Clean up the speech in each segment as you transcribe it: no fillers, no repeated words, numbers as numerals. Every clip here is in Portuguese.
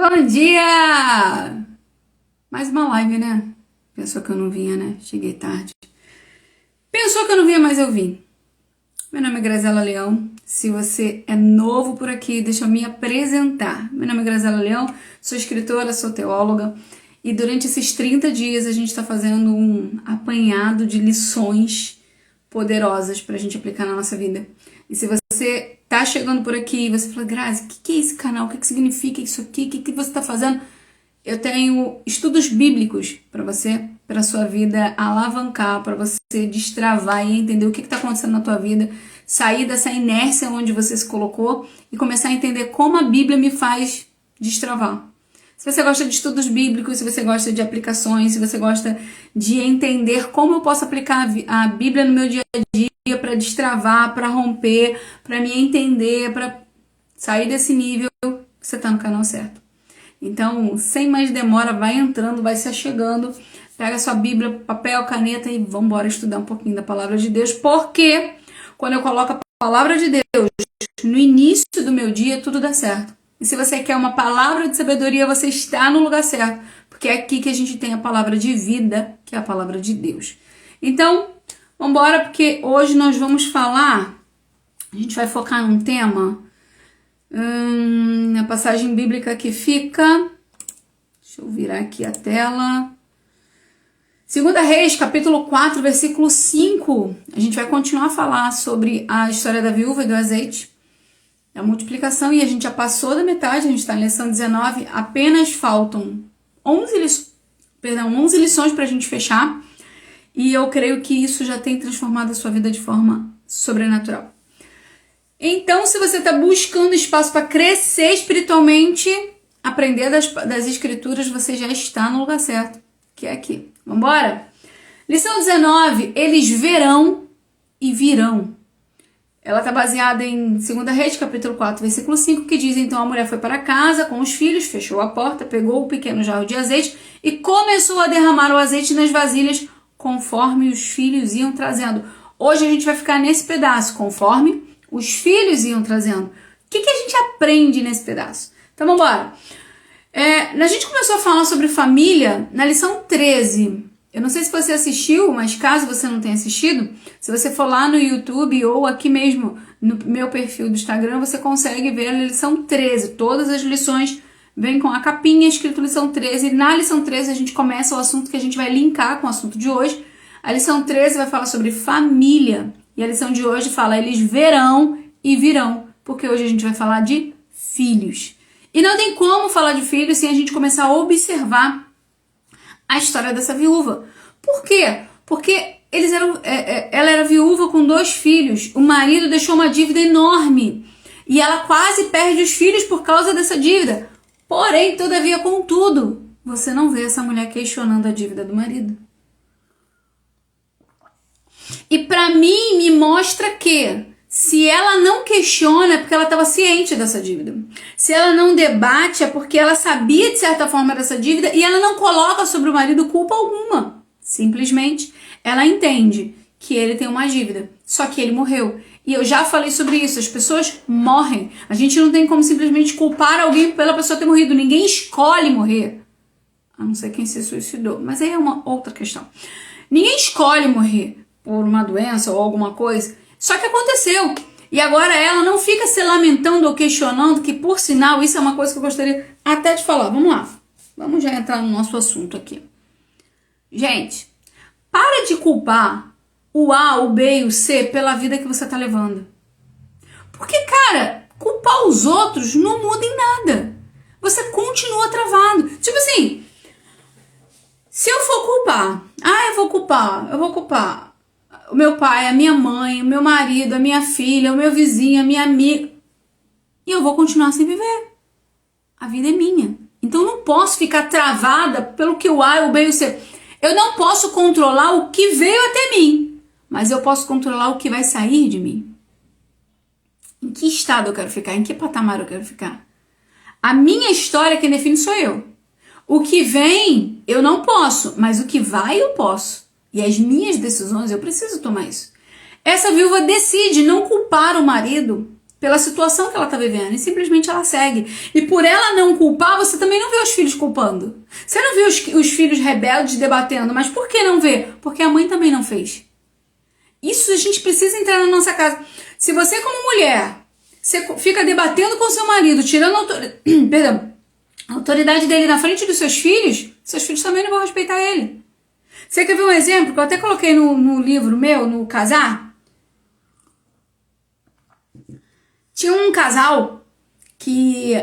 Bom dia! Mais uma live, né? Pensou que eu não vinha, né? Cheguei tarde. Pensou que eu não vinha, mas eu vim. Meu nome é Graziela Leão. Se você é novo por aqui, deixa eu me apresentar. Meu nome é Graziela Leão, sou escritora, sou teóloga. E durante esses 30 dias a gente está fazendo um apanhado de lições poderosas para a gente aplicar na nossa vida. E se você tá chegando por aqui e você fala, Grazi, o que é esse canal? O que significa isso aqui? O que você está fazendo? Eu tenho estudos bíblicos para você, para sua vida alavancar, para você destravar e entender o que está acontecendo na tua vida, sair dessa inércia onde você se colocou e começar a entender como a Bíblia me faz destravar. Se você gosta de estudos bíblicos, se você gosta de aplicações, se você gosta de entender como eu posso aplicar a Bíblia no meu dia a dia para destravar, para romper, para me entender, para sair desse nível, você está no canal certo. Então, sem mais demora, vai entrando, vai se achegando, pega sua Bíblia, papel, caneta e vamos embora estudar um pouquinho da Palavra de Deus, porque quando eu coloco a Palavra de Deus no início do meu dia, tudo dá certo. E se você quer uma palavra de sabedoria, você está no lugar certo, porque é aqui que a gente tem a palavra de vida, que é a Palavra de Deus. Então, vamos embora, porque hoje nós vamos falar, a gente vai focar num tema... a passagem bíblica que fica, deixa eu virar aqui a tela, 2 Reis, capítulo 4, versículo 5, a gente vai continuar a falar sobre a história da viúva e do azeite, a multiplicação, e a gente já passou da metade, a gente está na lição 19, apenas faltam 11 lições para a gente fechar, e eu creio que isso já tem transformado a sua vida de forma sobrenatural. Então, se você está buscando espaço para crescer espiritualmente, aprender das escrituras, você já está no lugar certo, que é aqui. Vamos embora? Lição 19, eles verão e virão. Ela está baseada em 2 Reis, capítulo 4, versículo 5, que diz, então a mulher foi para casa com os filhos, fechou a porta, pegou o pequeno jarro de azeite e começou a derramar o azeite nas vasilhas, conforme os filhos iam trazendo. Hoje a gente vai ficar nesse pedaço, conforme os filhos iam trazendo. O que a gente aprende nesse pedaço? Então, vamos embora. A gente começou a falar sobre família na lição 13. Eu não sei se você assistiu, mas caso você não tenha assistido, se você for lá no YouTube ou aqui mesmo no meu perfil do Instagram, você consegue ver a lição 13. Todas as lições vêm com a capinha escrito lição 13. E na lição 13 a gente começa o assunto que a gente vai linkar com o assunto de hoje. A lição 13 vai falar sobre família. E a lição de hoje fala, eles verão e virão, porque hoje a gente vai falar de filhos. E não tem como falar de filhos sem a gente começar a observar a história dessa viúva. Por quê? Porque ela era viúva com 2 filhos, o marido deixou uma dívida enorme, e ela quase perde os filhos por causa dessa dívida. Porém, todavia, contudo, você não vê essa mulher questionando a dívida do marido. E para mim, me mostra que se ela não questiona é porque ela estava ciente dessa dívida. Se ela não debate é porque ela sabia de certa forma dessa dívida e ela não coloca sobre o marido culpa alguma. Simplesmente, ela entende que ele tem uma dívida, só que ele morreu. E eu já falei sobre isso, as pessoas morrem. A gente não tem como simplesmente culpar alguém pela pessoa ter morrido. Ninguém escolhe morrer, a não ser quem se suicidou. Mas aí é uma outra questão. Ninguém escolhe morrer por uma doença ou alguma coisa, só que aconteceu, e agora ela não fica se lamentando ou questionando, que por sinal, isso é uma coisa que eu gostaria até de falar. Vamos lá, vamos já entrar no nosso assunto aqui. Gente, para de culpar o A, o B e o C pela vida que você tá levando, porque cara, culpar os outros não muda em nada, você continua travado. Tipo assim, se eu for culpar, eu vou culpar o meu pai, a minha mãe, o meu marido, a minha filha, o meu vizinho, a minha amiga, e eu vou continuar sem viver. A vida é minha. Então eu não posso ficar travada pelo que o A, o B e o C. Eu não posso controlar o que veio até mim, mas eu posso controlar o que vai sair de mim. Em que estado eu quero ficar? Em que patamar eu quero ficar? A minha história, quem define sou eu. O que vem, eu não posso, mas o que vai, eu posso. E as minhas decisões, eu preciso tomar isso. Essa viúva decide não culpar o marido pela situação que ela tá vivendo, e simplesmente ela segue. E por ela não culpar, você também não vê os filhos culpando. Você não vê os filhos rebeldes debatendo, mas por que não vê? Porque a mãe também não fez. Isso a gente precisa entrar na nossa casa. Se você como mulher, você fica debatendo com seu marido, tirando a autoridade dele na frente dos seus filhos também não vão respeitar ele. Você quer ver um exemplo que eu até coloquei no livro meu, no Casar? Tinha um casal que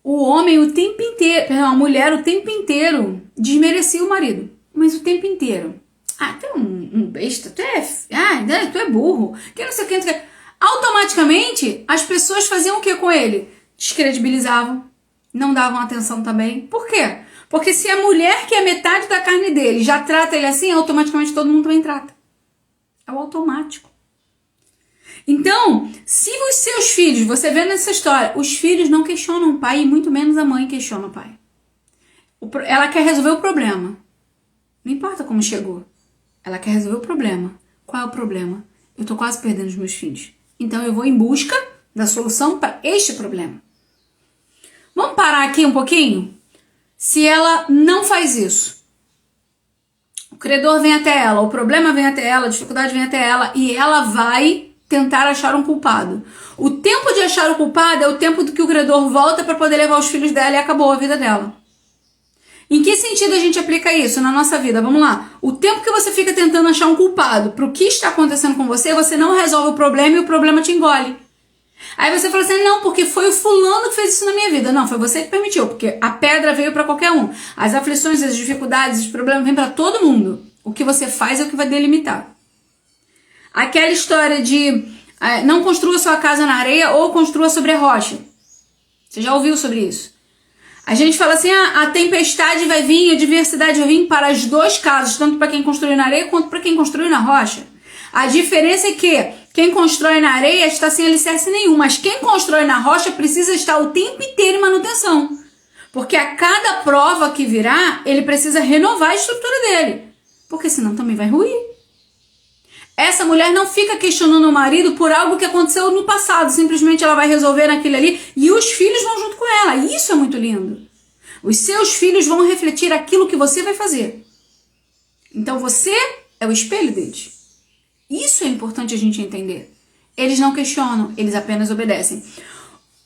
o homem o tempo inteiro, a mulher o tempo inteiro desmerecia o marido. Mas o tempo inteiro. Ah, tu é um besta, tu é burro, que não sei o que. Automaticamente, as pessoas faziam o que com ele? Descredibilizavam, não davam atenção também. Por quê? Porque se a mulher, que é metade da carne dele, já trata ele assim, automaticamente todo mundo também trata. É o automático. Então, se os seus filhos, você vê nessa história, os filhos não questionam o pai e muito menos a mãe questiona o pai. Ela quer resolver o problema. Não importa como chegou. Ela quer resolver o problema. Qual é o problema? Eu tô quase perdendo os meus filhos. Então eu vou em busca da solução para este problema. Vamos parar aqui um pouquinho? Se ela não faz isso, o credor vem até ela, o problema vem até ela, a dificuldade vem até ela e ela vai tentar achar um culpado. O tempo de achar o culpado é o tempo do que o credor volta para poder levar os filhos dela e acabou a vida dela. Em que sentido a gente aplica isso na nossa vida? Vamos lá. O tempo que você fica tentando achar um culpado para o que está acontecendo com você, você não resolve o problema e o problema te engole. Aí você fala assim, não, porque foi o fulano que fez isso na minha vida. Não, foi você que permitiu, porque a pedra veio para qualquer um. As aflições, as dificuldades, os problemas vêm para todo mundo. O que você faz é o que vai delimitar. Aquela história de não construa sua casa na areia ou construa sobre a rocha. Você já ouviu sobre isso? A gente fala assim, a tempestade vai vir, a adversidade vai vir para os dois casos, tanto para quem construiu na areia quanto para quem construiu na rocha. A diferença é que quem constrói na areia está sem alicerce nenhum, mas quem constrói na rocha precisa estar o tempo inteiro em manutenção. Porque a cada prova que virá, ele precisa renovar a estrutura dele, porque senão também vai ruir. Essa mulher não fica questionando o marido por algo que aconteceu no passado. Simplesmente ela vai resolver naquilo ali e os filhos vão junto com ela. E isso é muito lindo. Os seus filhos vão refletir aquilo que você vai fazer. Então você é o espelho deles. Isso é importante a gente entender. Eles não questionam, eles apenas obedecem.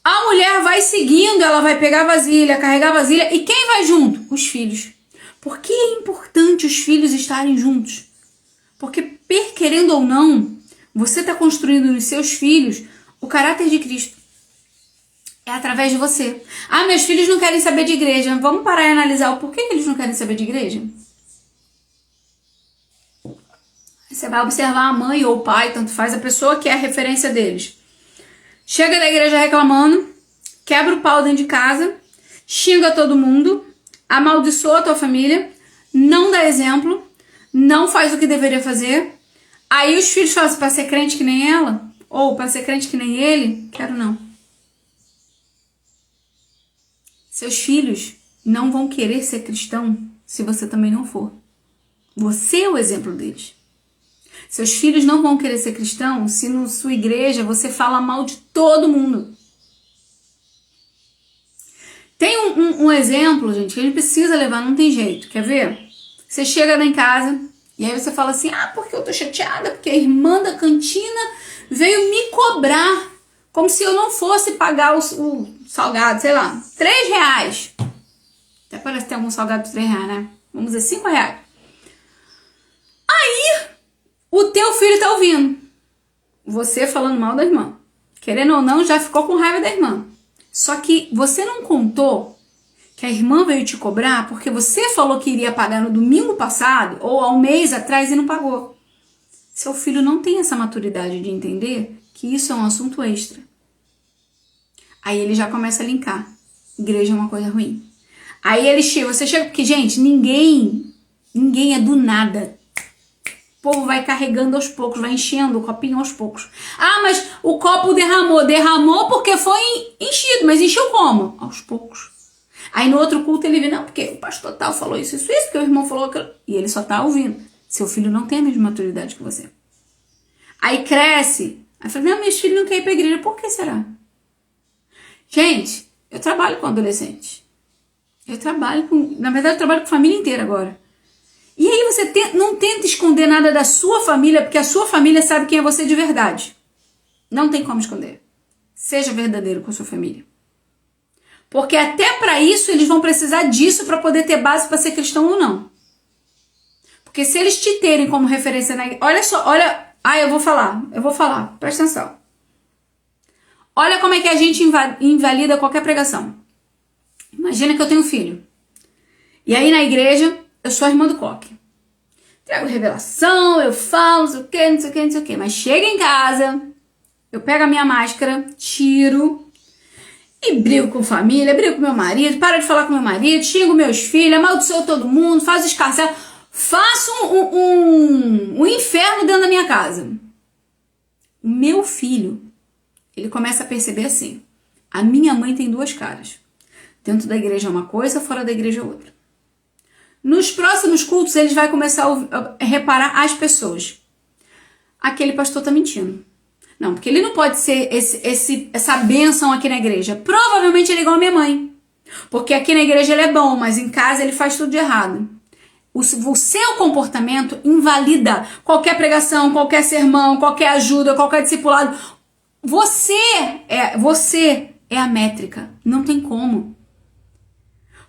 A mulher vai seguindo, ela vai pegar vasilha, carregar vasilha. E quem vai junto? Os filhos. Por que é importante os filhos estarem juntos? Porque, querendo ou não, você está construindo nos seus filhos o caráter de Cristo. É através de você. Ah, meus filhos não querem saber de igreja. Vamos parar e analisar o porquê que eles não querem saber de igreja? Você vai observar a mãe ou o pai, tanto faz, a pessoa que é a referência deles. Chega da igreja reclamando, quebra o pau dentro de casa, xinga todo mundo, amaldiçoa a tua família, não dá exemplo, não faz o que deveria fazer. Aí os filhos falam assim, para ser crente que nem ela, ou para ser crente que nem ele, quero não. Seus filhos não vão querer ser cristão se você também não for. Você é o exemplo deles. Seus filhos não vão querer ser cristão se na sua igreja você fala mal de todo mundo. Tem um exemplo, gente, que a gente precisa levar, não tem jeito. Quer ver? Você chega lá em casa e aí você fala assim, porque eu tô chateada, porque a irmã da cantina veio me cobrar, como se eu não fosse pagar o salgado, sei lá, R$3. Até parece que tem algum salgado de R$3, né? Vamos dizer, R$5. Aí, o teu filho tá ouvindo você falando mal da irmã. Querendo ou não, já ficou com raiva da irmã. Só que você não contou que a irmã veio te cobrar porque você falou que iria pagar no domingo passado ou há um mês atrás e não pagou. Seu filho não tem essa maturidade de entender que isso é um assunto extra. Aí ele já começa a linkar. Igreja é uma coisa ruim. Aí você chega, porque, gente, ninguém é do nada. O povo vai carregando aos poucos, vai enchendo o copinho aos poucos. Mas o copo derramou porque foi enchido, mas encheu como? Aos poucos. Aí no outro culto ele vê, não, porque o pastor tal falou isso, porque o irmão falou aquilo. E ele só tá ouvindo. Seu filho não tem a mesma maturidade que você. Aí cresce, Aí eu falei, não, meus filhos não querem ir pra igreja. Por que será? Gente, eu trabalho com adolescentes. Na verdade, eu trabalho com família inteira agora. E aí você não tenta esconder nada da sua família, porque a sua família sabe quem é você de verdade. Não tem como esconder. Seja verdadeiro com a sua família. Porque até para isso eles vão precisar disso para poder ter base para ser cristão ou não. Porque se eles te terem como referência na igreja... Olha só, olha... eu vou falar. Presta atenção. Olha como é que a gente invalida qualquer pregação. Imagina que eu tenho um filho. E aí na igreja, eu sou a irmã do coque. Trago revelação, eu falo, não sei o que. Mas chega em casa, eu pego a minha máscara, tiro e brigo com família, brigo com meu marido, paro de falar com meu marido, xingo meus filhos, amaldiçoo todo mundo, faço escarcel, faço um inferno dentro da minha casa. O meu filho, ele começa a perceber assim, a minha mãe tem duas caras. Dentro da igreja é uma coisa, fora da igreja é outra. Nos próximos cultos, eles vão começar a reparar as pessoas. Aquele pastor tá mentindo. Não, porque ele não pode ser essa bênção aqui na igreja. Provavelmente ele é igual a minha mãe. Porque aqui na igreja ele é bom, mas em casa ele faz tudo de errado. O seu comportamento invalida qualquer pregação, qualquer sermão, qualquer ajuda, qualquer discipulado. Você é a métrica. Não tem como.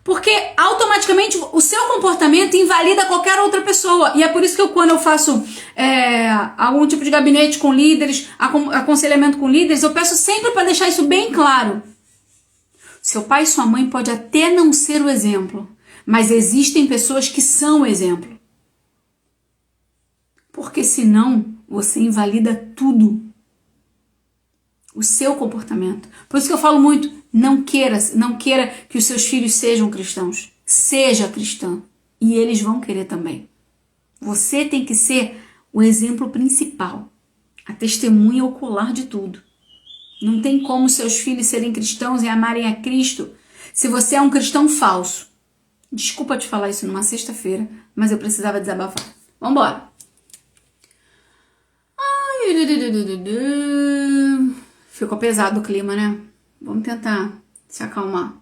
Porque automaticamente o seu comportamento invalida qualquer outra pessoa. E é por isso que quando eu faço algum tipo de gabinete com líderes, aconselhamento com líderes, eu peço sempre para deixar isso bem claro. Seu pai e sua mãe pode até não ser o exemplo, mas existem pessoas que são o exemplo. Porque senão você invalida tudo. O seu comportamento. Por isso que eu falo muito, não queira que os seus filhos sejam cristãos. Seja cristã. E eles vão querer também. Você tem que ser o exemplo principal. A testemunha ocular de tudo. Não tem como seus filhos serem cristãos e amarem a Cristo se você é um cristão falso. Desculpa te falar isso numa sexta-feira, mas eu precisava desabafar. Vambora. Ficou pesado o clima, né? Vamos tentar se acalmar.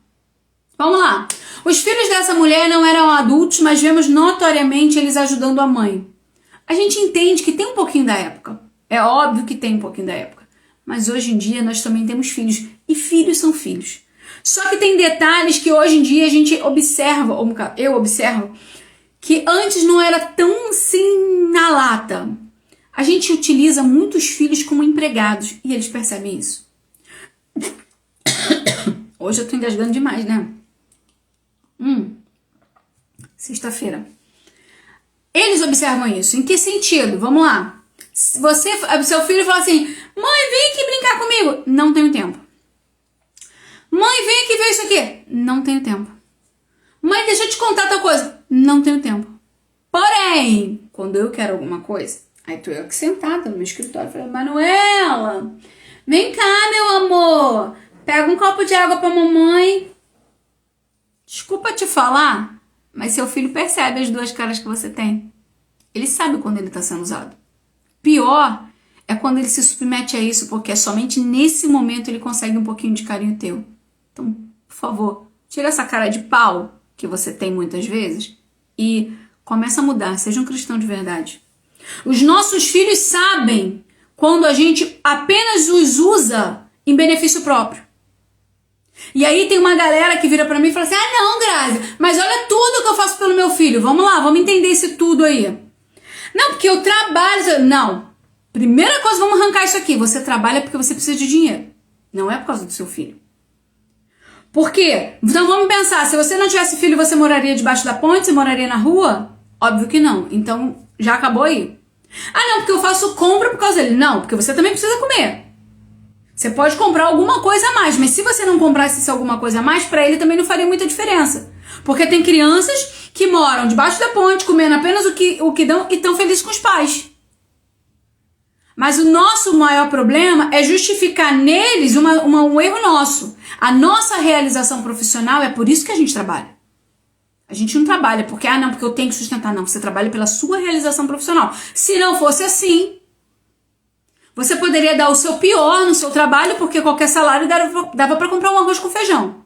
Vamos lá. Os filhos dessa mulher não eram adultos, mas vemos notoriamente eles ajudando a mãe. A gente entende que tem um pouquinho da época. É óbvio que tem um pouquinho da época. Mas hoje em dia nós também temos filhos. E filhos são filhos. Só que tem detalhes que hoje em dia a gente observa, ou eu observo, que antes não era tão assim na lata. A gente utiliza muitos filhos como empregados e eles percebem isso. Hoje eu tô engasgando demais, né? Sexta-feira. Eles observam isso. Em que sentido? Vamos lá. Seu filho fala assim, mãe, vem aqui brincar comigo. Não tenho tempo. Mãe, vem aqui ver isso aqui. Não tenho tempo. Mãe, deixa eu te contar tal coisa. Não tenho tempo. Porém, quando eu quero alguma coisa, aí tô eu aqui sentada no meu escritório, falei, Manuela, vem cá, meu amor, pega um copo de água pra mamãe. Desculpa te falar, mas seu filho percebe as duas caras que você tem. Ele sabe quando ele tá sendo usado. Pior é quando ele se submete a isso, porque é somente nesse momento ele consegue um pouquinho de carinho teu. Então, por favor, tira essa cara de pau que você tem muitas vezes e começa a mudar, seja um cristão de verdade. Os nossos filhos sabem quando a gente apenas os usa em benefício próprio. E aí tem uma galera que vira pra mim e fala assim, não, Grazi, mas olha tudo que eu faço pelo meu filho. Vamos lá, vamos entender isso tudo aí. Não, porque eu trabalho... Não. Primeira coisa, vamos arrancar isso aqui. Você trabalha porque você precisa de dinheiro. Não é por causa do seu filho. Por quê? Então vamos pensar, se você não tivesse filho, você moraria debaixo da ponte? Você moraria na rua? Óbvio que não. Então, já acabou aí. Não, porque eu faço compra por causa dele. Não, porque você também precisa comer. Você pode comprar alguma coisa a mais, mas se você não comprasse alguma coisa a mais, pra ele também não faria muita diferença. Porque tem crianças que moram debaixo da ponte, comendo apenas o que dão e estão felizes com os pais. Mas o nosso maior problema é justificar neles um erro nosso. A nossa realização profissional é por isso que a gente trabalha. A gente não trabalha porque, porque eu tenho que sustentar. Não, você trabalha pela sua realização profissional. Se não fosse assim, Você poderia dar o seu pior no seu trabalho, porque qualquer salário dava para comprar um arroz com feijão.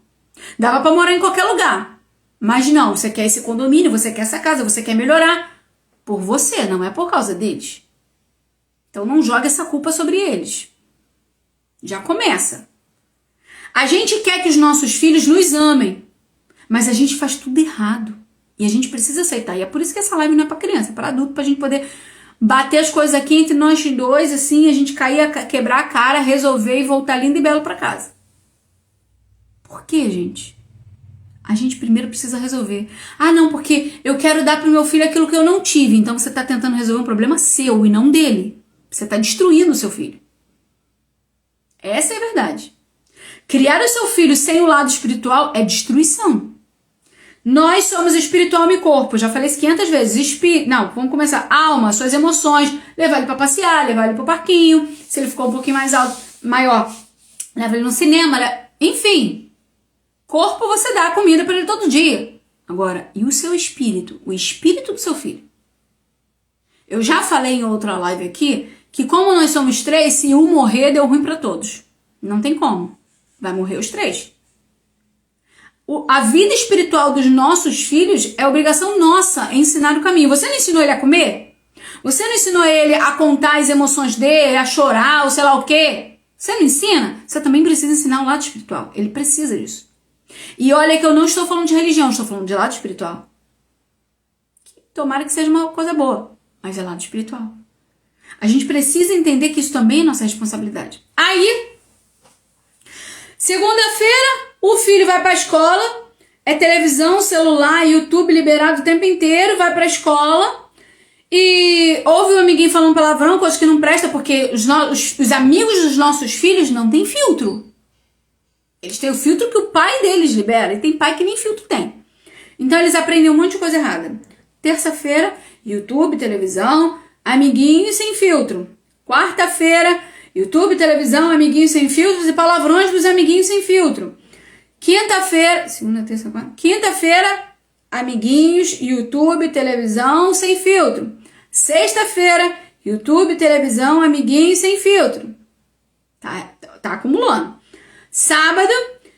Dava para morar em qualquer lugar. Mas não, você quer esse condomínio, você quer essa casa, você quer melhorar. Por você, não é por causa deles. Então não joga essa culpa sobre eles. Já começa. A gente quer que os nossos filhos nos amem, mas a gente faz tudo errado. E a gente precisa aceitar. E é por isso que essa live não é para criança, é para adulto, pra gente poder bater as coisas aqui entre nós dois, assim, a gente cair, quebrar a cara, resolver e voltar lindo e belo para casa. Por quê, gente? A gente primeiro precisa resolver. Ah, não, porque eu quero dar pro meu filho aquilo que eu não tive. Então você tá tentando resolver um problema seu e não dele. Você tá destruindo o seu filho. Essa é a verdade. Criar o seu filho sem o lado espiritual é destruição. Nós somos espiritual e corpo. Já falei isso 500 vezes. Não, vamos começar. Alma, suas emoções. Levar ele pra passear, levar ele pro parquinho. Se ele ficou um pouquinho mais alto, maior, leva ele no cinema. Enfim. Corpo você dá comida para ele todo dia. Agora, e o seu espírito? O espírito do seu filho? Eu já falei em outra live aqui que como nós somos 3, se um morrer, deu ruim para todos. Não tem como. Vai morrer os 3. A vida espiritual dos nossos filhos é obrigação nossa ensinar o caminho. Você não ensinou ele a comer? Você não ensinou ele a contar as emoções dele, a chorar, ou sei lá o quê? Você não ensina? Você também precisa ensinar o lado espiritual. Ele precisa disso. E olha que eu não estou falando de religião, estou falando de lado espiritual. Tomara que seja uma coisa boa, mas é lado espiritual. A gente precisa entender que isso também é nossa responsabilidade. Aí, segunda-feira, o filho vai para a escola, é televisão, celular, YouTube liberado o tempo inteiro, vai para a escola e ouve o amiguinho falando palavrão, coisa que não presta, porque os amigos dos nossos filhos não têm filtro. Eles têm o filtro que o pai deles libera. E tem pai que nem filtro tem. Então eles aprendem um monte de coisa errada. Terça-feira, YouTube, televisão, amiguinhos sem filtro. Quarta-feira, YouTube, televisão, amiguinhos sem filtros e palavrões dos amiguinhos sem filtro. Quinta-feira, segunda, terça, quarta. Quinta-feira, amiguinhos, YouTube, televisão sem filtro. Sexta-feira, YouTube, televisão, amiguinhos sem filtro. Tá acumulando. Sábado,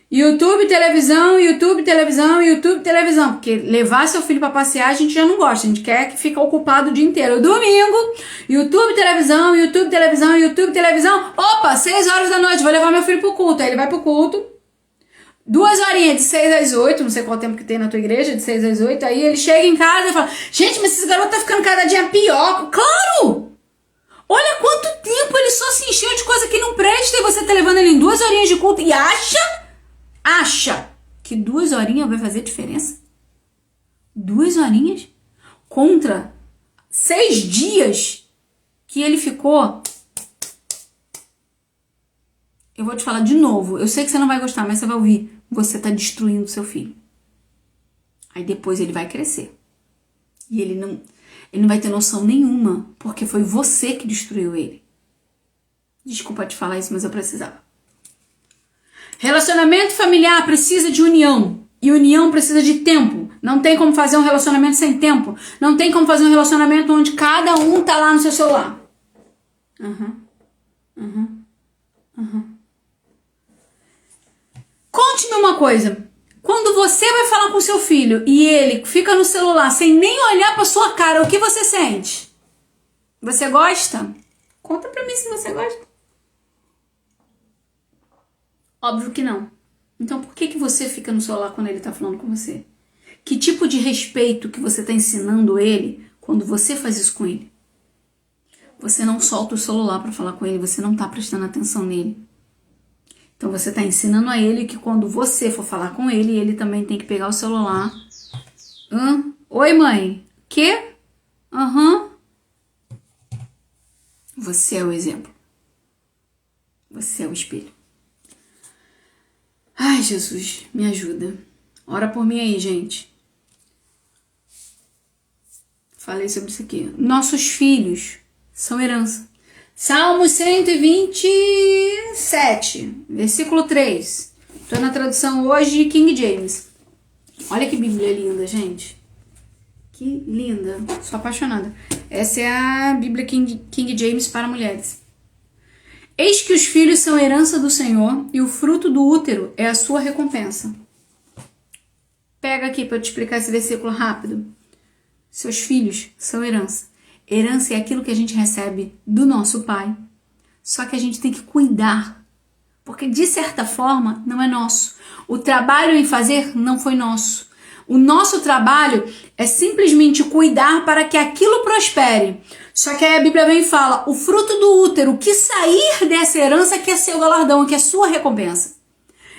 YouTube, televisão, YouTube, televisão, YouTube, televisão. Porque levar seu filho pra passear a gente já não gosta. A gente quer que fique ocupado o dia inteiro. Domingo, YouTube, televisão, YouTube, televisão, YouTube, televisão. Opa, 6 horas da noite, vou levar meu filho pro culto. Aí ele vai pro culto. 2 horinhas, de 6 às 8. Não sei qual tempo que tem na tua igreja, de 6 às 8. Aí ele chega em casa e fala, gente, mas esse garoto tá ficando cada dia pior. Claro! Olha quanto tempo ele só se encheu de coisa que não presta e você tá levando ele em 2 horinhas de culto e acha que 2 horinhas vai fazer diferença? 2 horinhas contra 6 dias que ele ficou. Eu vou te falar de novo. Eu sei que você não vai gostar, mas você vai ouvir. Você tá destruindo seu filho. Aí depois ele vai crescer. E ele não vai ter noção nenhuma, porque foi você que destruiu ele. Desculpa te falar isso, mas eu precisava. Relacionamento familiar precisa de união. E união precisa de tempo. Não tem como fazer um relacionamento sem tempo. Não tem como fazer um relacionamento onde cada um tá lá no seu celular. Conte-me uma coisa. Quando você vai falar com seu filho e ele fica no celular sem nem olhar pra sua cara, o que você sente? Você gosta? Conta pra mim se você gosta. Óbvio que não. Então por que você fica no celular quando ele tá falando com você? Que tipo de respeito que você tá ensinando ele quando você faz isso com ele? Você não solta o celular pra falar com ele, você não tá prestando atenção nele. Então você tá ensinando a ele que quando você for falar com ele, ele também tem que pegar o celular. Oi, mãe. Quê? Você é o exemplo. Você é o espelho. Ai, Jesus, me ajuda. Ora por mim aí, gente. Falei sobre isso aqui. Nossos filhos são herança. Salmo 127, versículo 3. Estou na tradução hoje de King James. Olha que Bíblia linda, gente. Que linda. Sou apaixonada. Essa é a Bíblia King James para mulheres. Eis que os filhos são herança do Senhor e o fruto do útero é a sua recompensa. Pega aqui para eu te explicar esse versículo rápido. Seus filhos são herança. Herança é aquilo que a gente recebe do nosso pai. Só que a gente tem que cuidar. Porque de certa forma não é nosso. O trabalho em fazer não foi nosso. O nosso trabalho é simplesmente cuidar para que aquilo prospere. Só que aí a Bíblia vem e fala, o fruto do útero, o que sair dessa herança que é seu galardão, que é sua recompensa.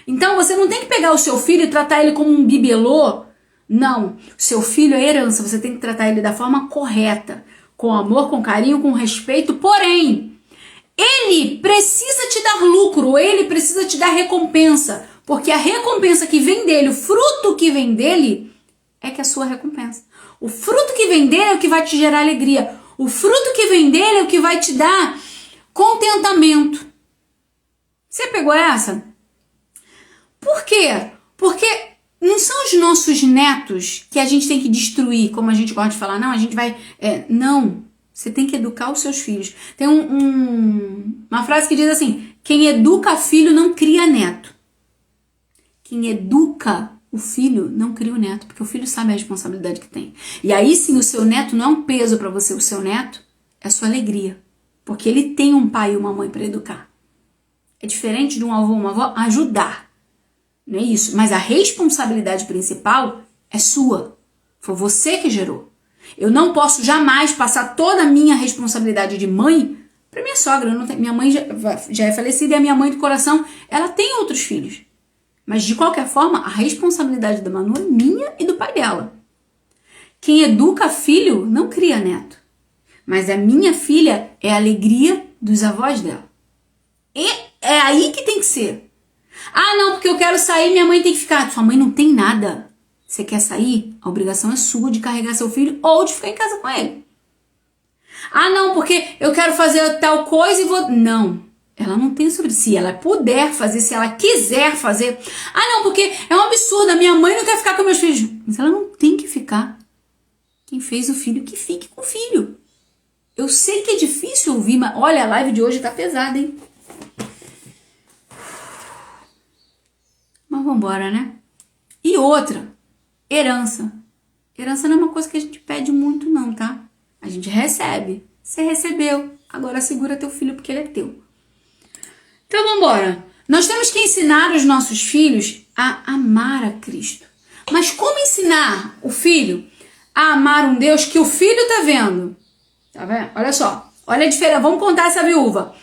Então você não tem que pegar o seu filho e tratar ele como um bibelô. Não, seu filho é herança, você tem que tratar ele da forma correta, com amor, com carinho, com respeito, porém, ele precisa te dar lucro, ele precisa te dar recompensa, porque a recompensa que vem dele, o fruto que vem dele, é que é a sua recompensa. O fruto que vem dele é o que vai te gerar alegria. O fruto que vem dele é o que vai te dar contentamento. Você pegou essa? Por quê? Porque não são os nossos netos que a gente tem que destruir, como a gente gosta de falar. Não, a gente vai... não, você tem que educar os seus filhos. Tem uma frase que diz assim, quem educa filho não cria neto. Quem educa o filho não cria o neto, porque o filho sabe a responsabilidade que tem. E aí sim, o seu neto não é um peso para você, o seu neto é a sua alegria. Porque ele tem um pai e uma mãe para educar. É diferente de um avô ou uma avó ajudar. Não é isso. Mas a responsabilidade principal é sua. Foi você que gerou. Eu não posso jamais passar toda a minha responsabilidade de mãe para minha sogra. Minha mãe já é falecida e a minha mãe do coração, ela tem outros filhos. Mas, de qualquer forma, a responsabilidade da Manu é minha e do pai dela. Quem educa filho não cria neto. Mas a minha filha é a alegria dos avós dela. E é aí que tem que ser. Ah, não, porque eu quero sair, minha mãe tem que ficar. Sua mãe não tem nada. Você quer sair? A obrigação é sua de carregar seu filho ou de ficar em casa com ele. Ah, não, porque eu quero fazer tal coisa e vou... Não. Ela não tem sobre si, ela puder fazer, se ela quiser fazer. Ah, não, porque é um absurdo, a minha mãe não quer ficar com meus filhos. Mas ela não tem que ficar. Quem fez o filho, que fique com o filho. Eu sei que é difícil ouvir, mas olha, a live de hoje tá pesada, hein? Mas vambora, né? E outra, herança. Herança não é uma coisa que a gente pede muito não, tá? A gente recebe. Você recebeu, agora segura teu filho porque ele é teu. Então vamos embora. Nós temos que ensinar os nossos filhos a amar a Cristo. Mas como ensinar o filho a amar um Deus que o filho tá vendo? Tá vendo? Olha só. Olha a diferença. Vamos contar essa viúva.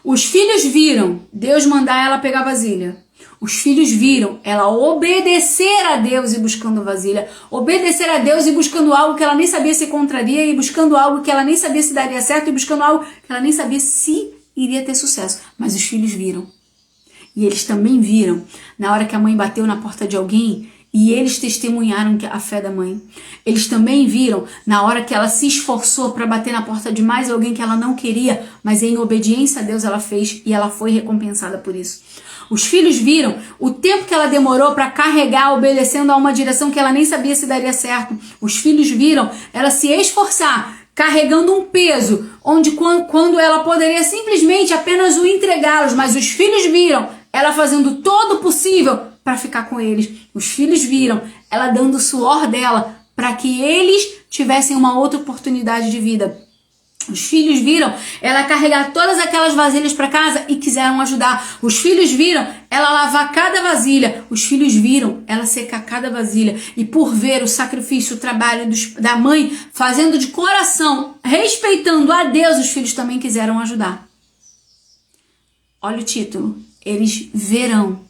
Os filhos viram Deus mandar ela pegar vasilha. Os filhos viram ela obedecer a Deus e buscando vasilha. Obedecer a Deus e buscando algo que ela nem sabia se contraria. E buscando algo que ela nem sabia se daria certo. E buscando algo que ela nem sabia se iria ter sucesso, mas os filhos viram. E eles também viram na hora que a mãe bateu na porta de alguém e eles testemunharam a fé da mãe. Eles também viram na hora que ela se esforçou para bater na porta de mais alguém que ela não queria, mas em obediência a Deus ela fez e ela foi recompensada por isso. Os filhos viram o tempo que ela demorou para carregar, obedecendo a uma direção que ela nem sabia se daria certo. Os filhos viram ela se esforçar, carregando um peso, onde quando ela poderia simplesmente apenas o entregá-los, mas os filhos viram ela fazendo todo o possível para ficar com eles. Os filhos viram ela dando o suor dela para que eles tivessem uma outra oportunidade de vida. Os filhos viram ela carregar todas aquelas vasilhas para casa e quiseram ajudar. Os filhos viram ela lavar cada vasilha. Os filhos viram ela secar cada vasilha. E por ver o sacrifício, o trabalho da mãe, fazendo de coração, respeitando a Deus, os filhos também quiseram ajudar. Olha o título. Eles verão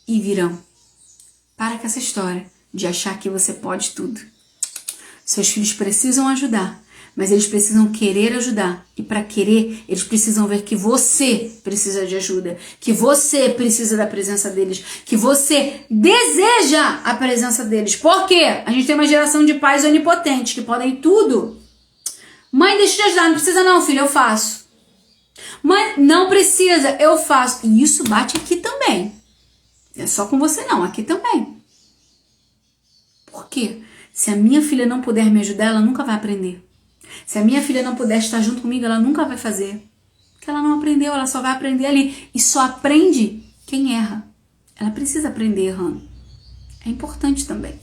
e virão. Para com essa história de achar que você pode tudo. Seus filhos precisam ajudar. Mas eles precisam querer ajudar. E para querer, eles precisam ver que você precisa de ajuda. Que você precisa da presença deles. Que você deseja a presença deles. Por quê? A gente tem uma geração de pais onipotentes que podem tudo. Mãe, deixa eu te ajudar. Não precisa não, filho, eu faço. Mãe, não precisa, eu faço. E isso bate aqui também. Não é só com você não, aqui também. Por quê? Se a minha filha não puder me ajudar, ela nunca vai aprender. Se a minha filha não puder estar junto comigo, ela nunca vai fazer. Porque ela não aprendeu, ela só vai aprender ali. E só aprende quem erra. Ela precisa aprender errando. É importante também.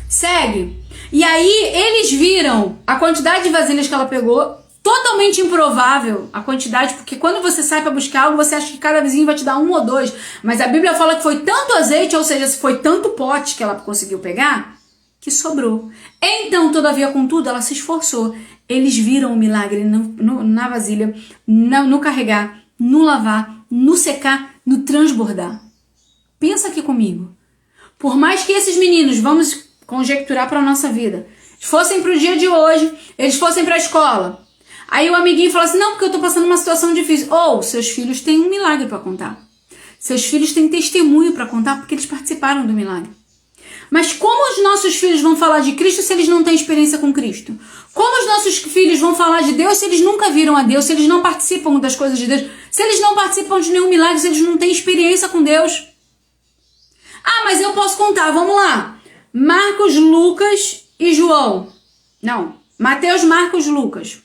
Segue. E aí eles viram a quantidade de vasilhas que ela pegou, totalmente improvável a quantidade, porque quando você sai para buscar algo, você acha que cada vizinho vai te dar 1 ou 2. Mas a Bíblia fala que foi tanto azeite, ou seja, se foi tanto pote que ela conseguiu pegar, que sobrou. Então, todavia, contudo, ela se esforçou. Eles viram o milagre na vasilha, no carregar, no lavar, no secar, no transbordar. Pensa aqui comigo. Por mais que esses meninos, vamos conjecturar para a nossa vida, fossem para o dia de hoje, eles fossem para a escola. Aí o amiguinho fala assim, não, porque eu tô passando uma situação difícil. Ou seus filhos têm um milagre para contar. Seus filhos têm testemunho para contar porque eles participaram do milagre. Mas como os nossos filhos vão falar de Cristo se eles não têm experiência com Cristo? Como os nossos filhos vão falar de Deus se eles nunca viram a Deus, se eles não participam das coisas de Deus, se eles não participam de nenhum milagre, se eles não têm experiência com Deus? Ah, mas eu posso contar, vamos lá. Marcos, Lucas e João. Não, Mateus, Marcos, Lucas.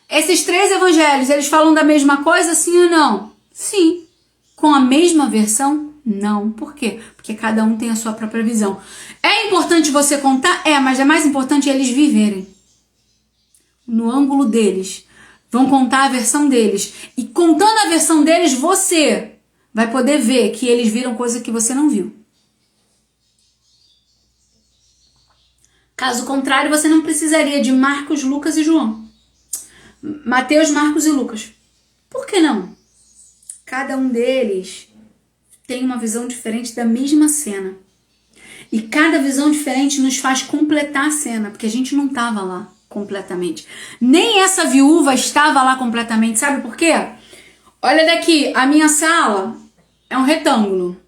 Esses 3 evangelhos, eles falam da mesma coisa, sim ou não? Sim. Com a mesma versão? Não. Por quê? Porque cada um tem a sua própria visão. É importante você contar? É, mas é mais importante eles viverem. No ângulo deles. Vão contar a versão deles. E contando a versão deles, você vai poder ver que eles viram coisa que você não viu. Caso contrário, você não precisaria de Marcos, Lucas e João. Mateus, Marcos e Lucas. Por que não? Cada um deles tem uma visão diferente da mesma cena. E cada visão diferente nos faz completar a cena, porque a gente não estava lá completamente. Nem essa viúva estava lá completamente. Sabe por quê? Olha daqui, a minha sala é um retângulo.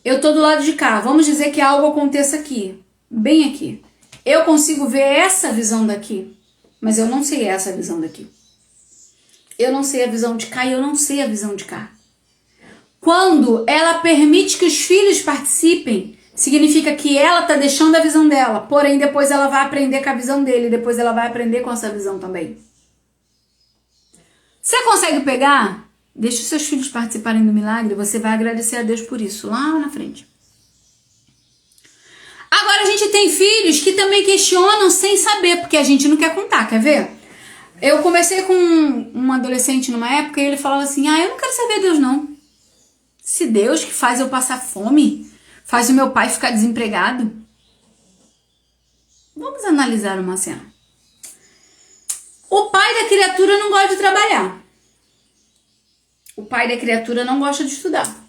Eu tô do lado de cá. Vamos dizer que algo aconteça aqui, bem aqui. Eu consigo ver essa visão daqui, mas eu não sei essa visão daqui. Eu não sei a visão de cá e eu não sei a visão de cá. Quando ela permite que os filhos participem, significa que ela está deixando a visão dela, porém depois ela vai aprender com a visão dele, depois ela vai aprender com essa visão também. Você consegue pegar? Deixa os seus filhos participarem do milagre, você vai agradecer a Deus por isso, lá na frente. Agora a gente tem filhos que também questionam sem saber, porque a gente não quer contar, quer ver? Eu conversei com um adolescente numa época e ele falava assim, eu não quero saber Deus não. Se Deus que faz eu passar fome, faz o meu pai ficar desempregado. Vamos analisar uma cena. O pai da criatura não gosta de trabalhar. O pai da criatura não gosta de estudar.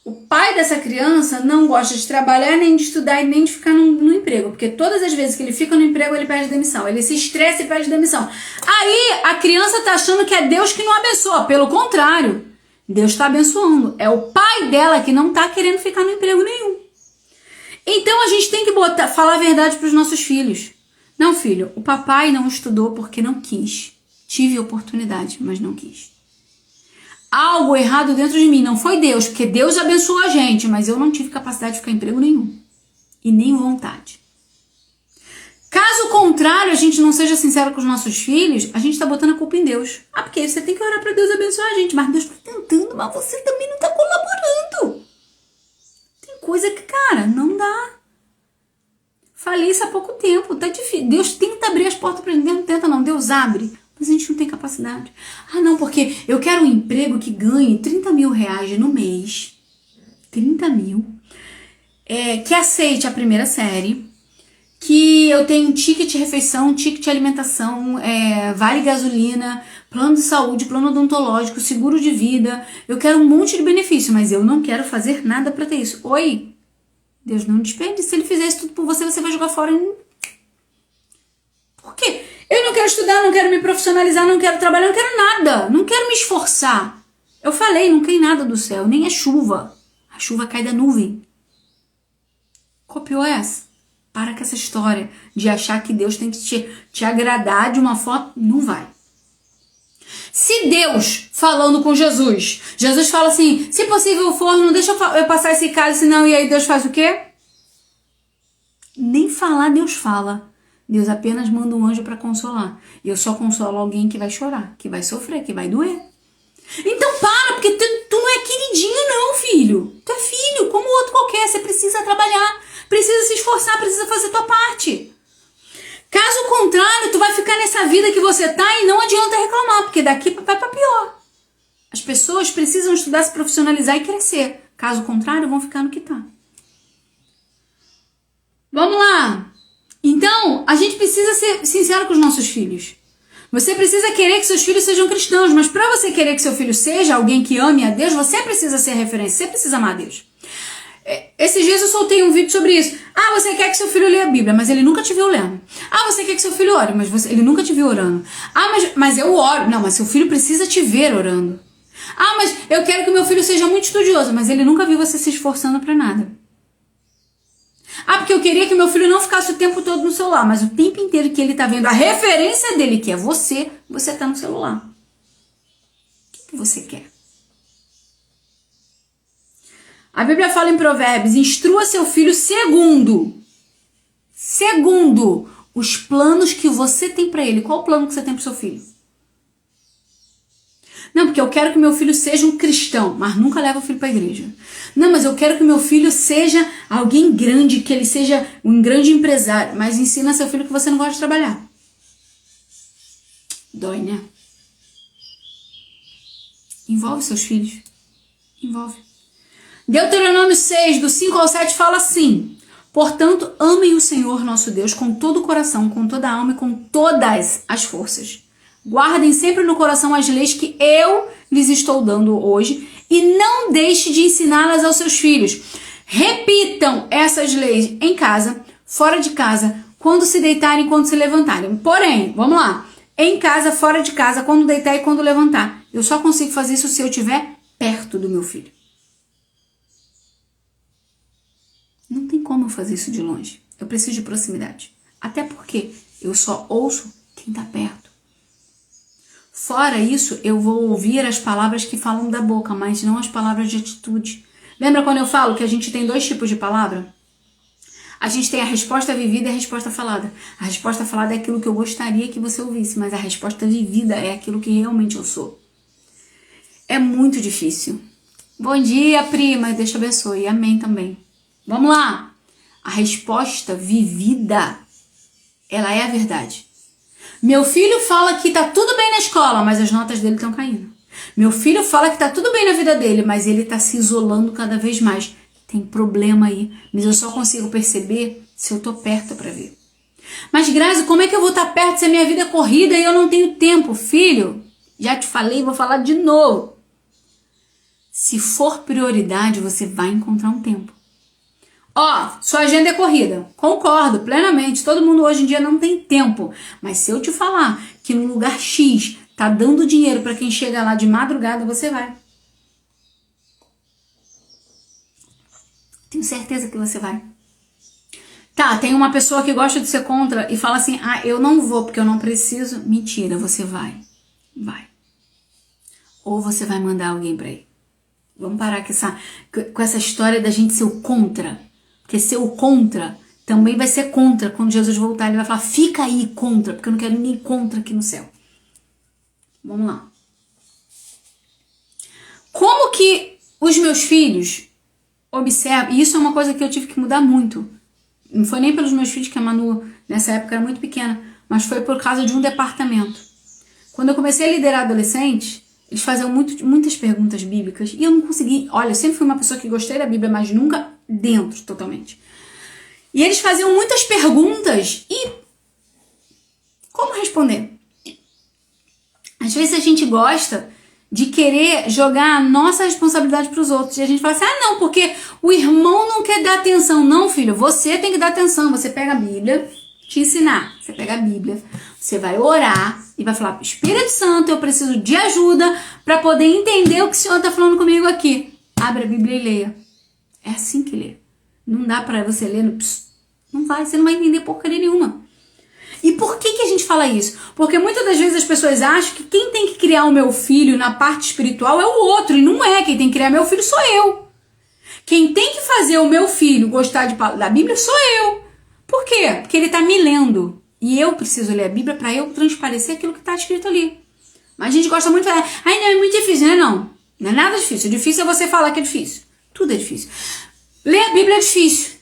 O pai dessa criança não gosta de trabalhar, nem de estudar e nem de ficar no emprego. Porque todas as vezes que ele fica no emprego, ele pede demissão. Ele se estressa e pede demissão. Aí a criança tá achando que é Deus que não abençoa. Pelo contrário, Deus está abençoando. É o pai dela que não tá querendo ficar no emprego nenhum. Então a gente tem que falar a verdade para os nossos filhos. Não, filho, o papai não estudou porque não quis. Tive oportunidade, mas não quis. Algo errado dentro de mim, não foi Deus, porque Deus abençoou a gente, mas eu não tive capacidade de ficar em emprego nenhum. E nem vontade. Caso contrário, a gente não seja sincero com os nossos filhos, a gente está botando a culpa em Deus. Porque você tem que orar para Deus abençoar a gente, mas Deus está tentando, mas você também não está colaborando. Tem coisa que, cara, não dá. Falei isso há pouco tempo, tá difícil. Deus tenta abrir as portas para gente, Deus não tenta não, Deus abre. Mas a gente não tem capacidade. Não, porque eu quero um emprego que ganhe 30 mil reais no mês. 30 mil. Que aceite a primeira série. Que eu tenho um ticket de refeição, ticket de alimentação, vale gasolina, plano de saúde, plano odontológico, seguro de vida. Eu quero um monte de benefício, mas eu não quero fazer nada para ter isso. Oi? Deus não despende. Se ele fizer isso tudo por você, você vai jogar fora. Por quê? Eu não quero estudar, não quero me profissionalizar, não quero trabalhar, não quero nada. Não quero me esforçar. Eu falei, não cai nada do céu, nem a chuva. A chuva cai da nuvem. Copiou essa? Para com essa história de achar que Deus tem que te agradar de uma forma. Não vai. Se Deus, falando com Jesus, Jesus fala assim, se possível for, não deixa eu passar esse cálice não, e aí Deus faz o quê? Nem falar Deus fala. Deus apenas manda um anjo para consolar. E eu só consolo alguém que vai chorar, que vai sofrer, que vai doer. Então para, porque tu não é queridinho não, filho. Tu é filho, como outro qualquer. Você precisa trabalhar, precisa se esforçar, precisa fazer tua parte. Caso contrário, tu vai ficar nessa vida que você tá e não adianta reclamar, porque daqui vai pra pior. As pessoas precisam estudar, se profissionalizar e crescer. Caso contrário, vão ficar no que tá. Vamos lá. Então, a gente precisa ser sincero com os nossos filhos. Você precisa querer que seus filhos sejam cristãos, mas para você querer que seu filho seja alguém que ame a Deus, você precisa ser referência, você precisa amar a Deus. Esses dias eu soltei um vídeo sobre isso. Ah, você quer que seu filho leia a Bíblia, mas ele nunca te viu lendo. Ah, você quer que seu filho ore, mas ele nunca te viu orando. Ah, mas eu oro. Não, mas seu filho precisa te ver orando. Ah, mas eu quero que meu filho seja muito estudioso, mas ele nunca viu você se esforçando para nada. Ah, porque eu queria que meu filho não ficasse o tempo todo no celular, mas o tempo inteiro que ele tá vendo a referência dele, que é você tá no celular. O que você quer? A Bíblia fala em Provérbios, instrua seu filho segundo os planos que você tem para ele. Qual o plano que você tem pro seu filho? Não, porque eu quero que meu filho seja um cristão, mas nunca leva o filho para a igreja. Não, mas eu quero que meu filho seja alguém grande, que ele seja um grande empresário, mas ensina seu filho que você não gosta de trabalhar. Dói, né? Envolve seus filhos. Envolve. Deuteronômio 6, do 5 ao 7 fala assim: portanto, amem o Senhor nosso Deus com todo o coração, com toda a alma e com todas as forças. Guardem sempre no coração as leis que eu lhes estou dando hoje e não deixe de ensiná-las aos seus filhos. Repitam essas leis em casa, fora de casa, quando se deitarem e quando se levantarem. Porém, vamos lá, em casa, fora de casa, quando deitar e quando levantar. Eu só consigo fazer isso se eu estiver perto do meu filho. Não tem como eu fazer isso de longe. Eu preciso de proximidade. Até porque eu só ouço quem está perto. Fora isso, eu vou ouvir as palavras que falam da boca, mas não as palavras de atitude. Lembra quando eu falo que a gente tem 2 tipos de palavra? A gente tem a resposta vivida e a resposta falada. A resposta falada é aquilo que eu gostaria que você ouvisse, mas a resposta vivida é aquilo que realmente eu sou. É muito difícil. Bom dia, prima. Deus te abençoe. Amém também. Vamos lá. A resposta vivida, ela é a verdade. Meu filho fala que tá tudo bem na escola, mas as notas dele estão caindo. Meu filho fala que tá tudo bem na vida dele, mas ele tá se isolando cada vez mais. Tem problema aí, mas eu só consigo perceber se eu tô perto para ver. Mas Grazi, como é que eu vou estar perto se a minha vida é corrida e eu não tenho tempo? Filho, já te falei, vou falar de novo. Se for prioridade, você vai encontrar um tempo. Sua agenda é corrida. Concordo plenamente. Todo mundo hoje em dia não tem tempo. Mas se eu te falar que no lugar X tá dando dinheiro para quem chega lá de madrugada, você vai. Tenho certeza que você vai. Tá, tem uma pessoa que gosta de ser contra e fala assim, eu não vou porque eu não preciso. Mentira, você vai. Vai. Ou você vai mandar alguém pra ir. Vamos parar com essa história da gente ser o contra. Porque ser o contra também vai ser contra. Quando Jesus voltar, ele vai falar, fica aí contra, porque eu não quero ninguém contra aqui no céu. Vamos lá. Como que os meus filhos observam, e isso é uma coisa que eu tive que mudar muito. Não foi nem pelos meus filhos, que a Manu nessa época era muito pequena, mas foi por causa de um departamento. Quando eu comecei a liderar adolescentes, eles faziam muitas perguntas bíblicas e eu não consegui. Olha, eu sempre fui uma pessoa que gostei da Bíblia, mas nunca dentro totalmente. E eles faziam muitas perguntas e como responder? Às vezes a gente gosta de querer jogar a nossa responsabilidade para os outros. E a gente fala assim, não, porque o irmão não quer dar atenção. Não, filho, você tem que dar atenção. Você pega a Bíblia, te ensinar. Você pega a Bíblia, você vai orar e vai falar, Espírito Santo, eu preciso de ajuda para poder entender o que o Senhor está falando comigo aqui. Abre a Bíblia e leia. É assim que lê. Não dá para você ler no... Não vai, você não vai entender porcaria nenhuma. E por que a gente fala isso? Porque muitas das vezes as pessoas acham que quem tem que criar o meu filho na parte espiritual é o outro. E não é. Quem tem que criar meu filho sou eu. Quem tem que fazer o meu filho gostar da Bíblia sou eu. Por quê? Porque ele está me lendo. E eu preciso ler a Bíblia para eu transparecer aquilo que está escrito ali. Mas a gente gosta muito de falar, ai, não, é muito difícil, né? Não, não é nada difícil. O difícil é você falar que é difícil. Tudo é difícil. Ler a Bíblia é difícil.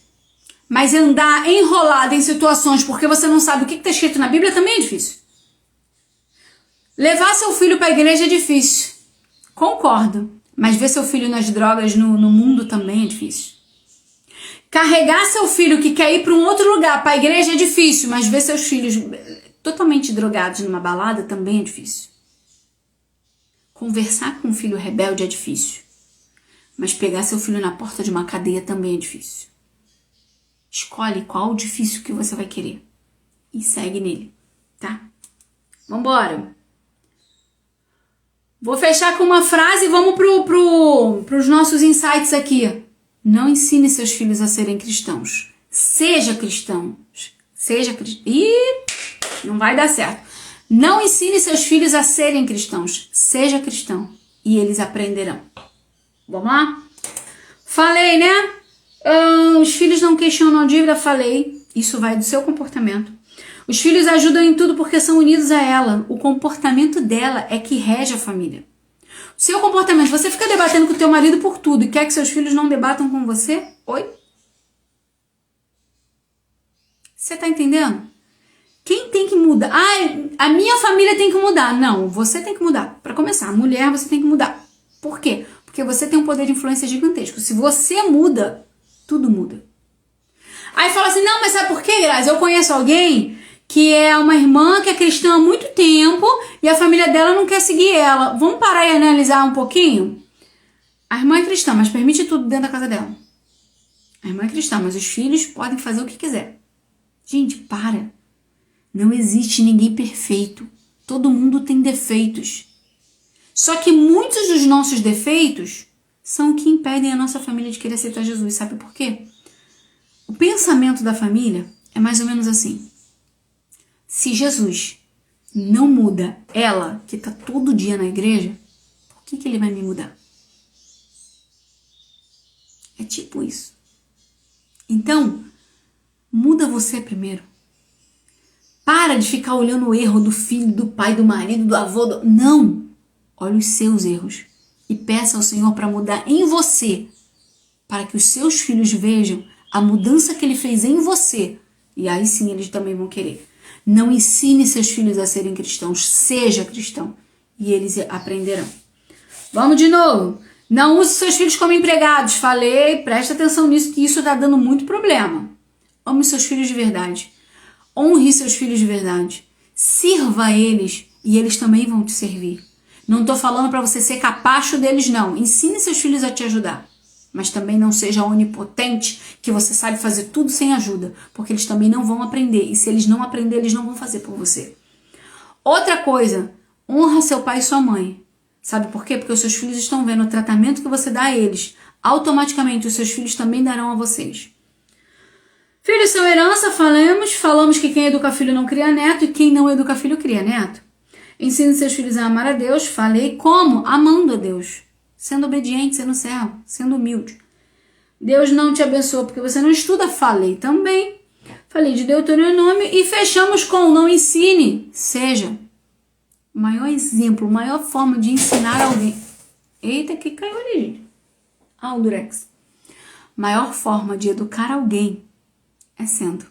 Mas andar enrolado em situações porque você não sabe o que está escrito na Bíblia também é difícil. Levar seu filho para a igreja é difícil. Concordo. Mas ver seu filho nas drogas no mundo também é difícil. Carregar seu filho que quer ir para um outro lugar, para a igreja, é difícil. Mas ver seus filhos totalmente drogados numa balada também é difícil. Conversar com um filho rebelde é difícil. Mas pegar seu filho na porta de uma cadeia também é difícil. Escolhe qual o difícil que você vai querer. E segue nele, tá? Vambora! Vou fechar com uma frase e vamos pros nossos insights aqui. Não ensine seus filhos a serem cristãos. Seja cristão. Seja cristão. Ih, não vai dar certo. Não ensine seus filhos a serem cristãos. Seja cristão. E eles aprenderão. Vamos lá? Falei, né? Os filhos não questionam a dívida. Falei. Isso vai do seu comportamento. Os filhos ajudam em tudo porque são unidos a ela. O comportamento dela é que rege a família. O seu comportamento, você fica debatendo com o teu marido por tudo e quer que seus filhos não debatam com você? Oi? Você tá entendendo? Quem tem que mudar? A minha família tem que mudar. Não, você tem que mudar. Para começar, mulher, você tem que mudar. Por quê? Porque você tem um poder de influência gigantesco. Se você muda, tudo muda. Aí fala assim, não, mas sabe por quê, Grazi? Eu conheço alguém que é uma irmã que é cristã há muito tempo e a família dela não quer seguir ela. Vamos parar e analisar um pouquinho? A irmã é cristã, mas permite tudo dentro da casa dela. A irmã é cristã, mas os filhos podem fazer o que quiser. Gente, para. Não existe ninguém perfeito. Todo mundo tem defeitos. Só que muitos dos nossos defeitos são o que impedem a nossa família de querer aceitar Jesus. Sabe por quê? O pensamento da família é mais ou menos assim. Se Jesus não muda ela, que está todo dia na igreja, por que ele vai me mudar? É tipo isso. Então, muda você primeiro. Para de ficar olhando o erro do filho, do pai, do marido, do avô. Não! Olhe os seus erros e peça ao Senhor para mudar em você, para que os seus filhos vejam a mudança que ele fez em você. E aí sim eles também vão querer. Não ensine seus filhos a serem cristãos. Seja cristão. E eles aprenderão. Vamos de novo. Não use seus filhos como empregados. Falei, presta atenção nisso, que isso está dando muito problema. Ame seus filhos de verdade. Honre seus filhos de verdade. Sirva a eles e eles também vão te servir. Não estou falando para você ser capacho deles, não. Ensine seus filhos a te ajudar. Mas também não seja onipotente, que você sabe fazer tudo sem ajuda, porque eles também não vão aprender. E se eles não aprender, eles não vão fazer por você. Outra coisa, honra seu pai e sua mãe. Sabe por quê? Porque os seus filhos estão vendo o tratamento que você dá a eles. Automaticamente, os seus filhos também darão a vocês. Filhos são herança, falamos que quem educa filho não cria neto e quem não educa filho cria neto. Ensine seus filhos a amar a Deus. Falei como? Amando a Deus. Sendo obediente, sendo servo, sendo humilde. Deus não te abençoa porque você não estuda. Falei também. Falei de Deuteronômio e fechamos com não ensine. Seja. O maior exemplo, a maior forma de ensinar alguém. Eita, que caiu ali, gente. O Durex. Maior forma de educar alguém é sendo.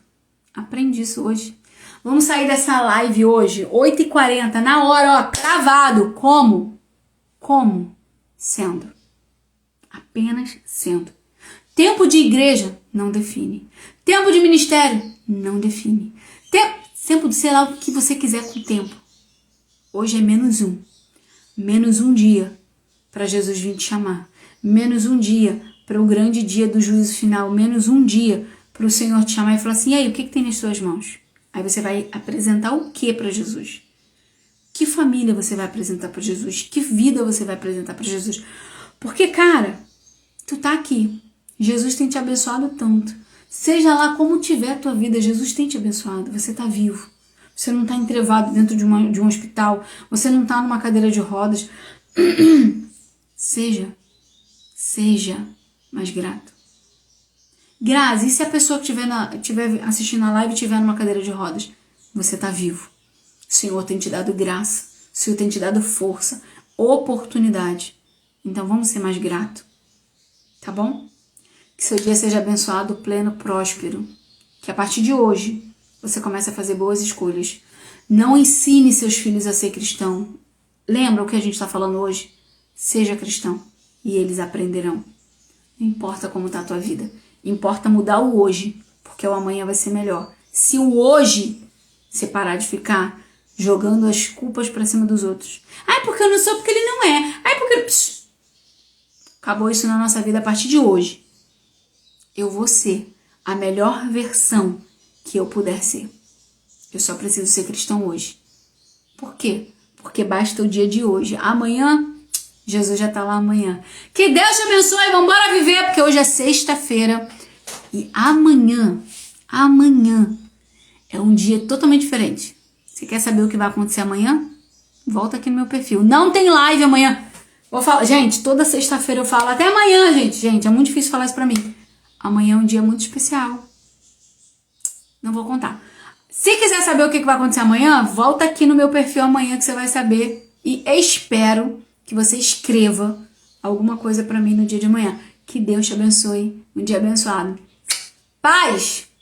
Aprendi isso hoje. Vamos sair dessa live hoje, 8h40, na hora, ó, cravado. Como? Como? Sendo. Apenas sendo. Tempo de igreja não define. Tempo de ministério não define. Tempo de sei lá o que você quiser com o tempo. Hoje é menos um. Menos um dia para Jesus vir te chamar. Menos um dia para o grande dia do juízo final. Menos um dia para o Senhor te chamar e falar assim, e aí, o que tem nas suas mãos? Aí você vai apresentar o que para Jesus? Que família você vai apresentar para Jesus? Que vida você vai apresentar para Jesus? Porque, cara, tu tá aqui. Jesus tem te abençoado tanto. Seja lá como tiver a tua vida, Jesus tem te abençoado. Você tá vivo. Você não tá entrevado dentro de um hospital. Você não tá numa cadeira de rodas. Seja mais grato. Grazi, e se a pessoa que estiver assistindo a live estiver numa cadeira de rodas? você está vivo. O Senhor tem te dado graça, o Senhor tem te dado força, oportunidade. Então vamos ser mais gratos, tá bom? Que seu dia seja abençoado, pleno, próspero. Que a partir de hoje você comece a fazer boas escolhas. Não ensine seus filhos a ser cristão. Lembra o que a gente está falando hoje? Seja cristão e eles aprenderão. Não importa como está a tua vida. Importa mudar o hoje, porque o amanhã vai ser melhor. Se o hoje você parar de ficar jogando as culpas para cima dos outros. Ai, porque eu não sou, porque ele não é. Ai, porque... Psh, acabou isso na nossa vida a partir de hoje. Eu vou ser a melhor versão que eu puder ser. Eu só preciso ser cristão hoje. Por quê? Porque basta o dia de hoje. Amanhã, Jesus já está lá amanhã. Que Deus te abençoe, vamos embora viver, porque hoje é sexta-feira. E amanhã é um dia totalmente diferente. Você quer saber o que vai acontecer amanhã? Volta aqui no meu perfil. Não tem live amanhã. Vou falar, gente, toda sexta-feira eu falo. Até amanhã, gente. Gente, é muito difícil falar isso pra mim. Amanhã é um dia muito especial. Não vou contar. Se quiser saber o que vai acontecer amanhã, volta aqui no meu perfil amanhã que você vai saber. E espero que você escreva alguma coisa pra mim no dia de amanhã. Que Deus te abençoe. Um dia abençoado. Paz!